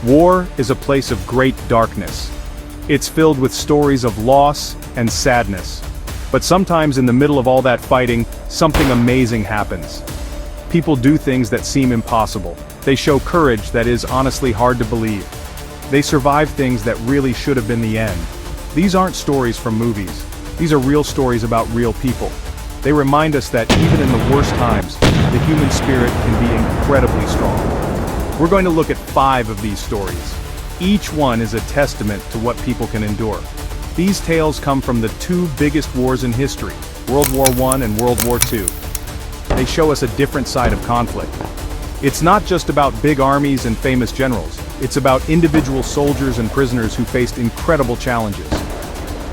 War is a place of great darkness. It's filled with stories of loss and sadness. But sometimes in the middle of all that fighting, something amazing happens. People do things that seem impossible. They show courage that is honestly hard to believe. They survive things that really should have been the end. These aren't stories from movies. These are real stories about real people. They remind us that even in the worst times, the human spirit can be incredibly strong. We're going to look at 5 of these stories. Each one is a testament to what people can endure. These tales come from the 2 biggest wars in history, World War I and World War II. They show us a different side of conflict. It's not just about big armies and famous generals. It's about individual soldiers and prisoners who faced incredible challenges.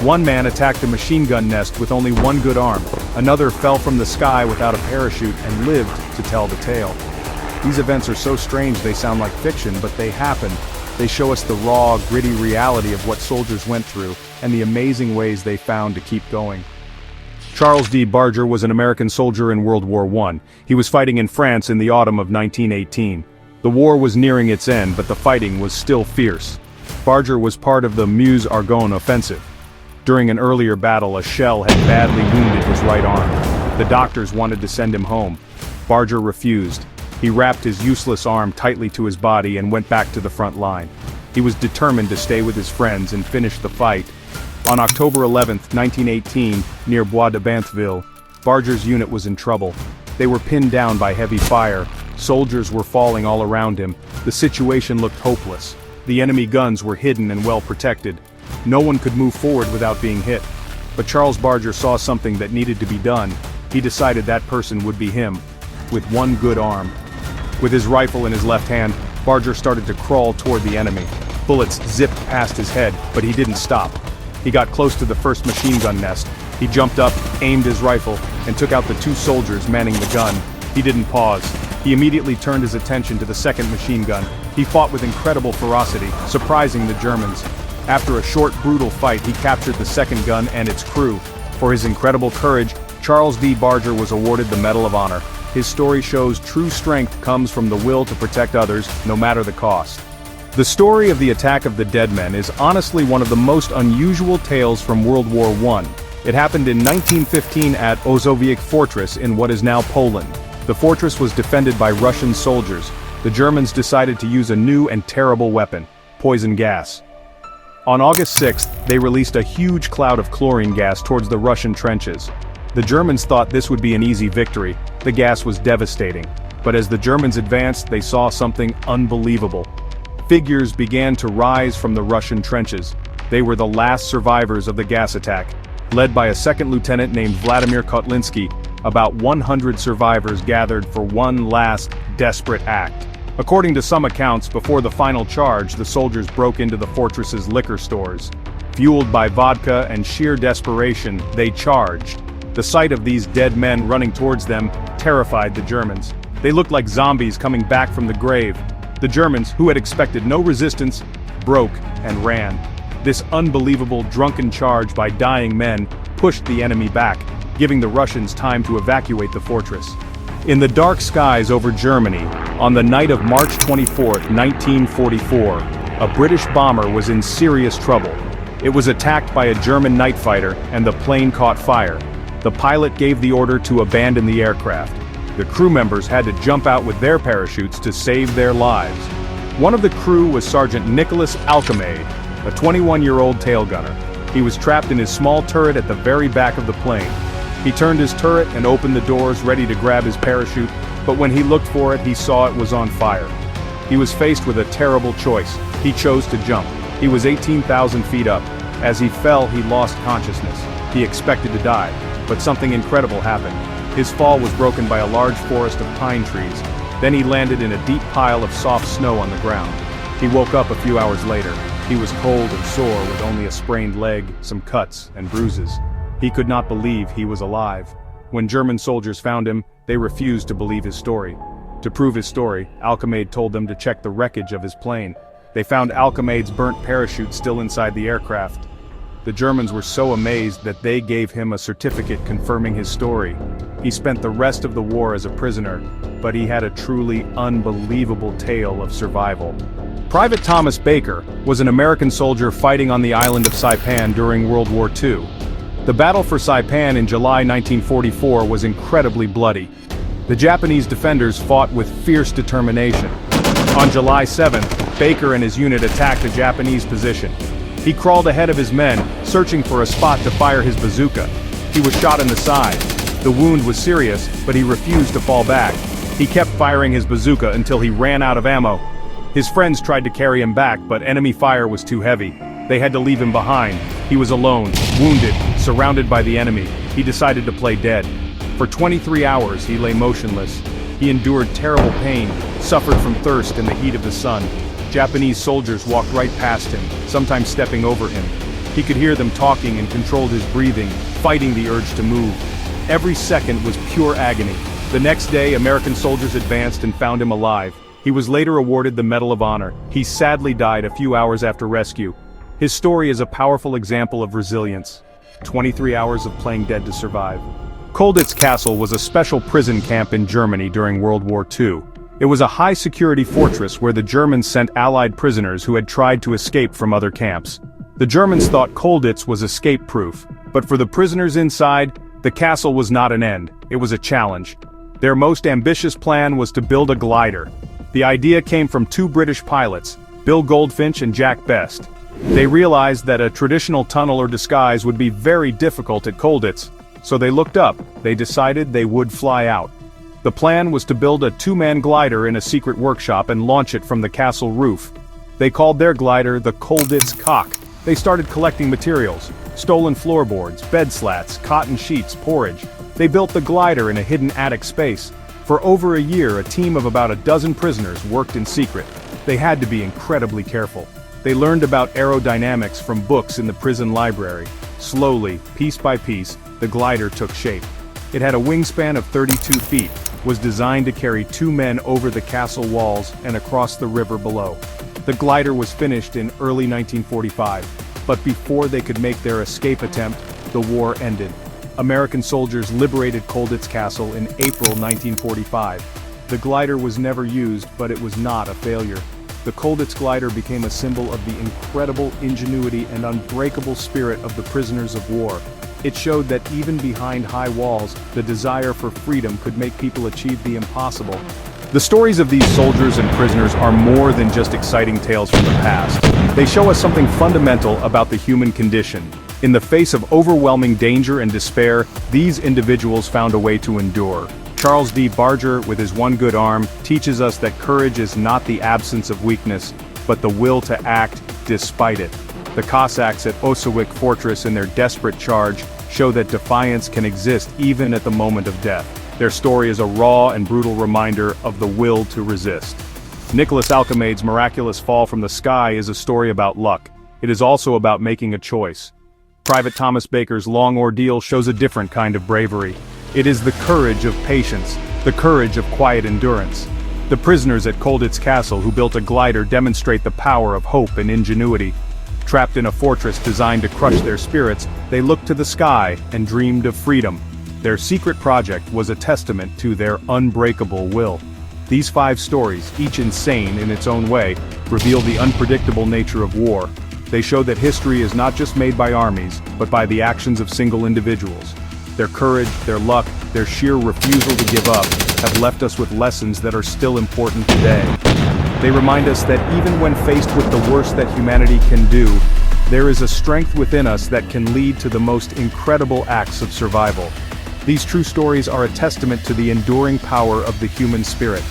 One man attacked a machine gun nest with only one good arm. Another fell from the sky without a parachute and lived to tell the tale. These events are so strange they sound like fiction, but they happened. They show us the raw, gritty reality of what soldiers went through, and the amazing ways they found to keep going. Charles D. Barger was an American soldier in World War I. He was fighting in France in the autumn of 1918. The war was nearing its end, but the fighting was still fierce. Barger was part of the Meuse-Argonne offensive. During an earlier battle, a shell had badly wounded his right arm. The doctors wanted to send him home. Barger refused. He wrapped his useless arm tightly to his body and went back to the front line. He was determined to stay with his friends and finish the fight. On October 11, 1918, near Bois de Bantheville, Barger's unit was in trouble. They were pinned down by heavy fire. Soldiers were falling all around him. The situation looked hopeless. The enemy guns were hidden and well protected. No one could move forward without being hit. But Charles Barger saw something that needed to be done. He decided that person would be him, with one good arm. With his rifle in his left hand, Barger started to crawl toward the enemy. Bullets zipped past his head, but he didn't stop. He got close to the first machine gun nest. He jumped up, aimed his rifle, and took out the 2 soldiers manning the gun. He didn't pause. He immediately turned his attention to the second machine gun. He fought with incredible ferocity, surprising the Germans. After a short, brutal fight, he captured the second gun and its crew. For his incredible courage, Charles D. Barger was awarded the Medal of Honor. His story shows true strength comes from the will to protect others, no matter the cost. The story of the attack of the dead men is honestly one of the most unusual tales from World War I. It happened in 1915 at Osowiec Fortress in what is now Poland. The fortress was defended by Russian soldiers. The Germans decided to use a new and terrible weapon, poison gas. On August 6th, they released a huge cloud of chlorine gas towards the Russian trenches. The Germans thought this would be an easy victory. The gas was devastating. But as the Germans advanced, they saw something unbelievable. Figures began to rise from the Russian trenches. They were the last survivors of the gas attack. Led by a second lieutenant named Vladimir Kotlinski, about 100 survivors gathered for one last, desperate act. According to some accounts, before the final charge, the soldiers broke into the fortress's liquor stores. Fueled by vodka and sheer desperation, they charged. The sight of these dead men running towards them terrified the Germans. They looked like zombies coming back from the grave. The Germans, who had expected no resistance, broke and ran. This unbelievable drunken charge by dying men pushed the enemy back, giving the Russians time to evacuate the fortress. In the dark skies over Germany, on the night of March 24, 1944, a British bomber was in serious trouble. It was attacked by a German night fighter, and the plane caught fire. The pilot gave the order to abandon the aircraft. The crew members had to jump out with their parachutes to save their lives. One of the crew was Sergeant Nicholas Alcamaide, a 21-year-old tail gunner. He was trapped in his small turret at the very back of the plane. He turned his turret and opened the doors, ready to grab his parachute, but when he looked for it, he saw it was on fire. He was faced with a terrible choice. He chose to jump. He was 18,000 feet up. As he fell, he lost consciousness. He expected to die, but something incredible happened. His fall was broken by a large forest of pine trees. Then he landed in a deep pile of soft snow on the ground. He woke up a few hours later. He was cold and sore with only a sprained leg, some cuts, and bruises. He could not believe he was alive. When German soldiers found him, they refused to believe his story. To prove his story, Alcamaide told them to check the wreckage of his plane. They found Alcamaide's burnt parachute still inside the aircraft. The Germans were so amazed that they gave him a certificate confirming his story. He spent the rest of the war as a prisoner, but he had a truly unbelievable tale of survival. Private Thomas Baker was an American soldier fighting on the island of Saipan during World War II. The battle for Saipan in July 1944 was incredibly bloody. The Japanese defenders fought with fierce determination. On July 7th, Baker and his unit attacked a Japanese position. He crawled ahead of his men, searching for a spot to fire his bazooka. He was shot in the side. The wound was serious, but he refused to fall back. He kept firing his bazooka until he ran out of ammo. His friends tried to carry him back, but enemy fire was too heavy. They had to leave him behind. He was alone, wounded, surrounded by the enemy. He decided to play dead. For 23 hours he lay motionless. He endured terrible pain, suffered from thirst in the heat of the sun. Japanese soldiers walked right past him, sometimes stepping over him. He could hear them talking and controlled his breathing, fighting the urge to move. Every second was pure agony. The next day, American soldiers advanced and found him alive. He was later awarded the Medal of Honor. He sadly died a few hours after rescue. His story is a powerful example of resilience. 23 hours of playing dead to survive. Colditz Castle was a special prison camp in Germany during World War II. It was a high-security fortress where the Germans sent Allied prisoners who had tried to escape from other camps. The Germans thought Colditz was escape-proof, but for the prisoners inside, the castle was not an end, it was a challenge. Their most ambitious plan was to build a glider. The idea came from two British pilots, Bill Goldfinch and Jack Best. They realized that a traditional tunnel or disguise would be very difficult at Colditz, so they looked up. They decided they would fly out. The plan was to build a two-man glider in a secret workshop and launch it from the castle roof. They called their glider the Colditz Cock. They started collecting materials, stolen floorboards, bed slats, cotton sheets, porridge. They built the glider in a hidden attic space. For over a year, a team of about a dozen prisoners worked in secret. They had to be incredibly careful. They learned about aerodynamics from books in the prison library. Slowly, piece by piece, the glider took shape. It had a wingspan of 32 feet, was designed to carry two men over the castle walls and across the river below. The glider was finished in early 1945, but before they could make their escape attempt, the war ended. American soldiers liberated Colditz Castle in April 1945. The glider was never used, but it was not a failure. The Colditz glider became a symbol of the incredible ingenuity and unbreakable spirit of the prisoners of war. It showed that even behind high walls, the desire for freedom could make people achieve the impossible. The stories of these soldiers and prisoners are more than just exciting tales from the past. They show us something fundamental about the human condition. In the face of overwhelming danger and despair, these individuals found a way to endure. Charles D. Barger, with his one good arm, teaches us that courage is not the absence of weakness, but the will to act despite it. The Cossacks at Oswiec Fortress in their desperate charge show that defiance can exist even at the moment of death. Their story is a raw and brutal reminder of the will to resist. Nicholas Alcamade's miraculous fall from the sky is a story about luck. It is also about making a choice. Private Thomas Baker's long ordeal shows a different kind of bravery. It is the courage of patience, the courage of quiet endurance. The prisoners at Colditz Castle who built a glider demonstrate the power of hope and ingenuity. Trapped in a fortress designed to crush their spirits, they looked to the sky and dreamed of freedom. Their secret project was a testament to their unbreakable will. These 5 stories, each insane in its own way, reveal the unpredictable nature of war. They show that history is not just made by armies, but by the actions of single individuals. Their courage, their luck, their sheer refusal to give up, have left us with lessons that are still important today. They remind us that even when faced with the worst that humanity can do, there is a strength within us that can lead to the most incredible acts of survival. These true stories are a testament to the enduring power of the human spirit.